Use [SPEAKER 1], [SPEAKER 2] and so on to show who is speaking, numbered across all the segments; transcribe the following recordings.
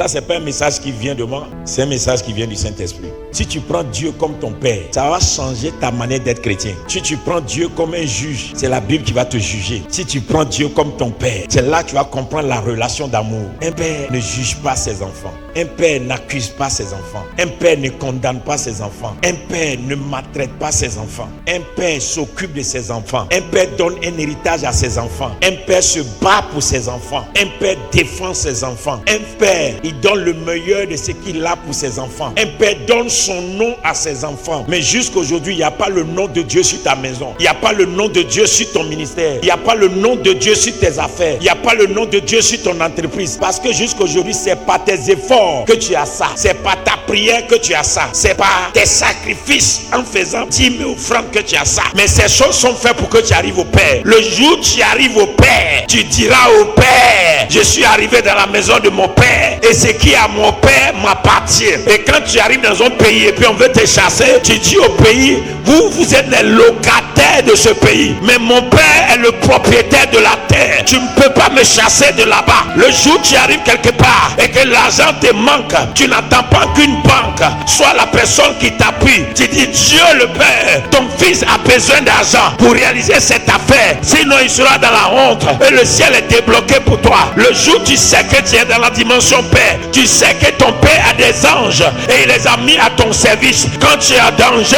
[SPEAKER 1] Ça, c'est pas un message qui vient de moi, c'est un message qui vient du Saint-Esprit. Si tu prends Dieu comme ton Père, ça va changer ta manière d'être chrétien. Si tu prends Dieu comme un juge, c'est la Bible qui va te juger. Si tu prends Dieu comme ton Père, c'est là que tu vas comprendre la relation d'amour. Un père ne juge pas ses enfants. Un père n'accuse pas ses enfants. Un père ne condamne pas ses enfants. Un père ne maltraite pas ses enfants. Un père s'occupe de ses enfants. Un père donne un héritage à ses enfants. Un père se bat pour ses enfants. Un père défend ses enfants. Un père, il donne le meilleur de ce qu'il a pour ses enfants. Un père donne son nom à ses enfants. Mais jusqu'aujourd'hui, il n'y a pas le nom de Dieu sur ta maison. Il n'y a pas le nom de Dieu sur ton ministère. Il n'y a pas le nom de Dieu sur tes affaires. Il n'y a pas le nom de Dieu sur ton entreprise. Parce que jusqu'aujourd'hui, c'est pas tes efforts que tu as ça. C'est pas ta prière que tu as ça. C'est pas tes sacrifices en faisant 10 000 offrandes que tu as ça. Mais ces choses sont faites pour que tu arrives au Père. Le jour où tu arrives au Père, tu diras au Père, je suis arrivé dans la maison de mon Père. Et ce qui est à mon Père m'appartient. Et quand tu arrives dans un pays et puis on veut te chasser, tu dis au pays, vous êtes les locataires de ce pays. Mais mon Père est le propriétaire de la terre. Tu ne peux pas me chasser de là-bas. Le jour où tu arrives quelque part et que l'argent te manque, tu n'attends pas qu'une banque soit la personne qui t'appuie. Tu dis, Dieu le Père, ton fils a besoin d'argent pour réaliser cette affaire. Sinon il sera dans la honte et le ciel est débloqué pour toi. Le jour où tu sais que tu es dans la dimension Père, tu sais que ton Père a des anges et il les a mis à ton service. Quand tu es en danger,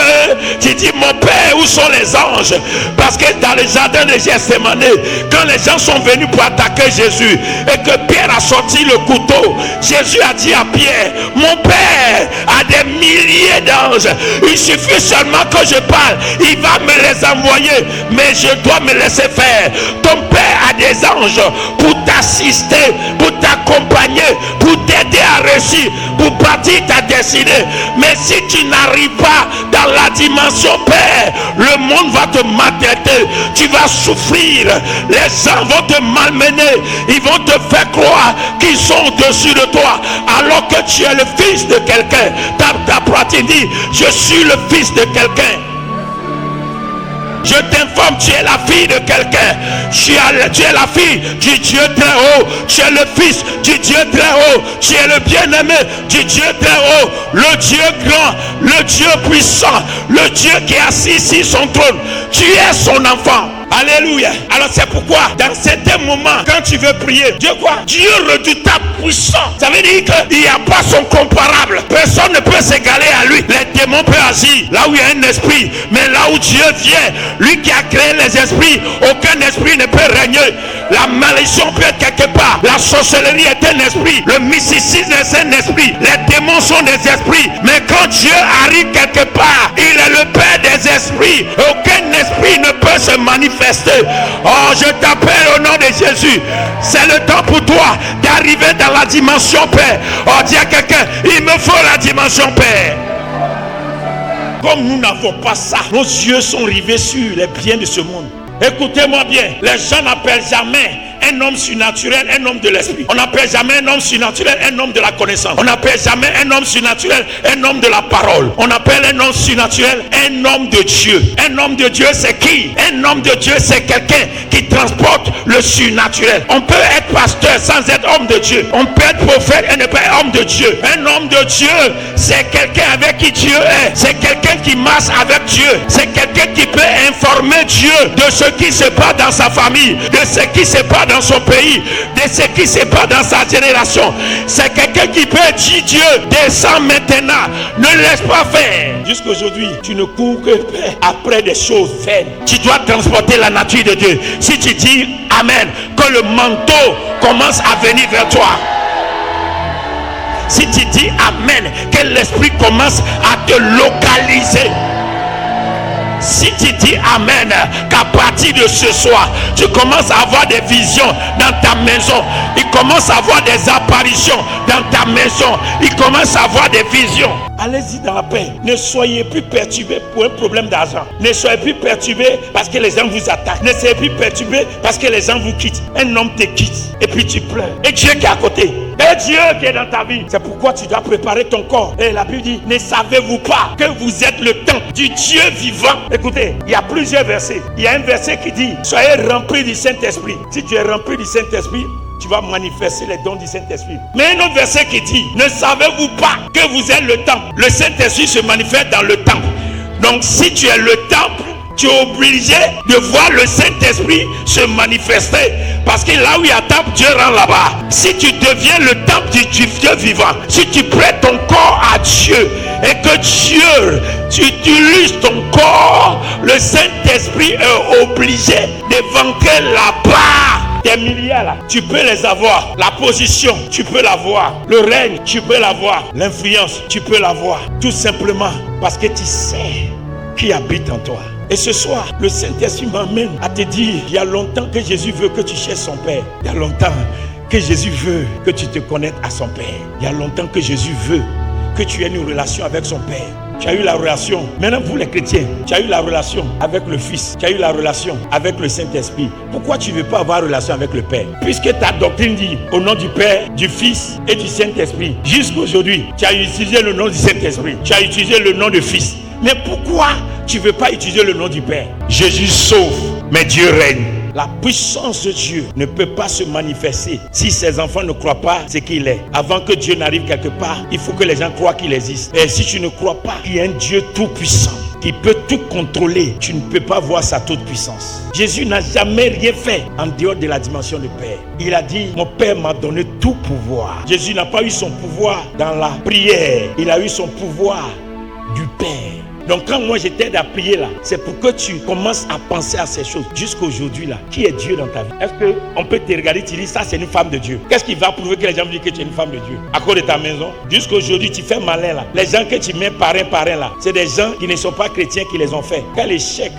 [SPEAKER 1] tu dis, mon Père, où sont les anges? Parce que dans le jardin de Gethsémane, quand les gens sont venus pour attaquer Jésus et que Pierre a sorti le couteau, Jésus a dit à Pierre, mon Père a des milliers d'anges, il suffit seulement que je parle, il va me les envoyer, mais je dois me laisser faire. Ton Père a des anges pour t'assister, pour t'accompagner, pour t'aider à réussir, pour bâtir ta destinée. Mais si tu n'arrives pas dans la dimension Père, le monde va te maltraiter, tu vas souffrir, les gens vont te malmener, ils vont te faire croire qu'ils sont au-dessus de toi alors que tu es le fils de quelqu'un. Ta pratique dit, je suis le fils de quelqu'un. Je t'informe, tu es la fille de quelqu'un. Tu es la fille du Dieu très haut. Tu es le fils du Dieu très haut. Tu es le bien-aimé du Dieu très haut. Le Dieu grand, le Dieu puissant, le Dieu qui est assis sur son trône. Tu es son enfant. Alléluia. Alors c'est pourquoi dans certains moments, quand tu veux prier, Dieu quoi? Dieu redoutable, puissant. Ça veut dire qu'il n'y a pas son comparable. Personne ne peut s'égaler à lui. Les démons peuvent agir là où il y a un esprit. Mais là où Dieu vient, lui qui a créé les esprits, aucun esprit ne peut régner. La malédiction peut être quelque part. La sorcellerie est un esprit. Le mysticisme est un esprit. Les démons sont des esprits. Mais quand Dieu arrive quelque part, il est le Père des esprits. Aucun esprit ne peut se manifester. Oh, je t'appelle au nom de Jésus. C'est le temps pour toi d'arriver dans la dimension Père. Oh, dis à quelqu'un, il me faut la dimension Père. Comme nous n'avons pas ça, nos yeux sont rivés sur les biens de ce monde. Écoutez-moi bien, les gens n'appellent jamais un homme surnaturel un homme de l'esprit. On n'appelle jamais un homme surnaturel un homme de la connaissance. On n'appelle jamais un homme surnaturel un homme de la parole. On appelle un homme surnaturel un homme de Dieu. Un homme de Dieu, c'est qui? Un homme de Dieu, c'est quelqu'un qui transporte le surnaturel. On peut être pasteur sans être homme de Dieu. On peut être prophète et ne pas être homme de Dieu. Un homme de Dieu, c'est quelqu'un avec qui Dieu est. C'est quelqu'un qui marche avec Dieu. C'est quelqu'un qui peut informer Dieu de ce qui se passe dans sa famille, de ce qui se passe dans son pays, de ce qui se passe dans sa génération. C'est quelqu'un qui peut dire, Dieu, descends maintenant, ne laisse pas faire. Jusqu'aujourd'hui, tu ne cours que après des choses vaines. Tu dois transporter la nature de Dieu. Si tu dis Amen, que le manteau commence à venir vers toi. Si tu dis Amen, que l'esprit commence à te localiser. Si tu dis Amen, qu'à partir de ce soir, tu commences à avoir des visions dans ta maison. Il commence à avoir des apparitions dans ta maison. Il commence à avoir des visions. Allez-y dans la paix. Ne soyez plus perturbés pour un problème d'argent. Ne soyez plus perturbés parce que les gens vous attaquent. Ne soyez plus perturbés parce que les gens vous quittent. Un homme te quitte et puis tu pleures. Et Dieu qui est à côté. Et Dieu qui est dans ta vie. C'est pourquoi tu dois préparer ton corps. Et la Bible dit, ne savez-vous pas que vous êtes le temple du Dieu vivant? Écoutez, il y a plusieurs versets. Il y a un verset qui dit, soyez remplis du Saint-Esprit. Si tu es rempli du Saint-Esprit, tu vas manifester les dons du Saint-Esprit. Mais un autre verset qui dit, ne savez-vous pas que vous êtes le temple? Le Saint-Esprit se manifeste dans le temple. Donc si tu es le temple, tu es obligé de voir le Saint-Esprit se manifester. Parce que là où il y a temple, Dieu rentre là-bas. Si tu deviens le temple du Dieu vivant, si tu prêtes ton corps à Dieu et que Dieu, tu utilises ton corps, le Saint-Esprit est obligé d'éventrer la part. Des milliards là, tu peux les avoir. La position, tu peux l'avoir. Le règne, tu peux l'avoir. L'influence, tu peux l'avoir. Tout simplement parce que tu sais qui habite en toi. Et ce soir, le Saint-Esprit m'amène à te dire, il y a longtemps que Jésus veut que tu cherches son Père. Il y a longtemps que Jésus veut que tu te connectes à son Père. Il y a longtemps que Jésus veut que tu aies une relation avec son Père. Tu as eu la relation, maintenant vous les chrétiens, tu as eu la relation avec le Fils, tu as eu la relation avec le Saint-Esprit. Pourquoi tu ne veux pas avoir relation avec le Père? Puisque ta doctrine dit au nom du Père, du Fils et du Saint-Esprit. Jusqu'aujourd'hui, tu as utilisé le nom du Saint-Esprit, tu as utilisé le nom du Fils. Mais pourquoi tu ne veux pas utiliser le nom du Père? Jésus sauve, mais Dieu règne. La puissance de Dieu ne peut pas se manifester si ses enfants ne croient pas ce qu'il est. Avant que Dieu n'arrive quelque part, il faut que les gens croient qu'il existe. Et si tu ne crois pas qu'il y a un Dieu tout puissant qui peut tout contrôler, tu ne peux pas voir sa toute puissance. Jésus n'a jamais rien fait en dehors de la dimension du Père. Il a dit, mon Père m'a donné tout pouvoir. Jésus n'a pas eu son pouvoir dans la prière. Il a eu son pouvoir du Père. Donc quand moi je t'aide à prier là, c'est pour que tu commences à penser à ces choses. Jusqu'aujourd'hui là, qui est Dieu dans ta vie? Est-ce qu'on peut te regarder, tu dis ça c'est une femme de Dieu? Qu'est-ce qui va prouver que les gens disent que tu es une femme de Dieu? À cause de ta maison? Jusqu'aujourd'hui tu fais malin là. Les gens que tu mets parrain là, c'est des gens qui ne sont pas chrétiens qui les ont fait. Quel échec!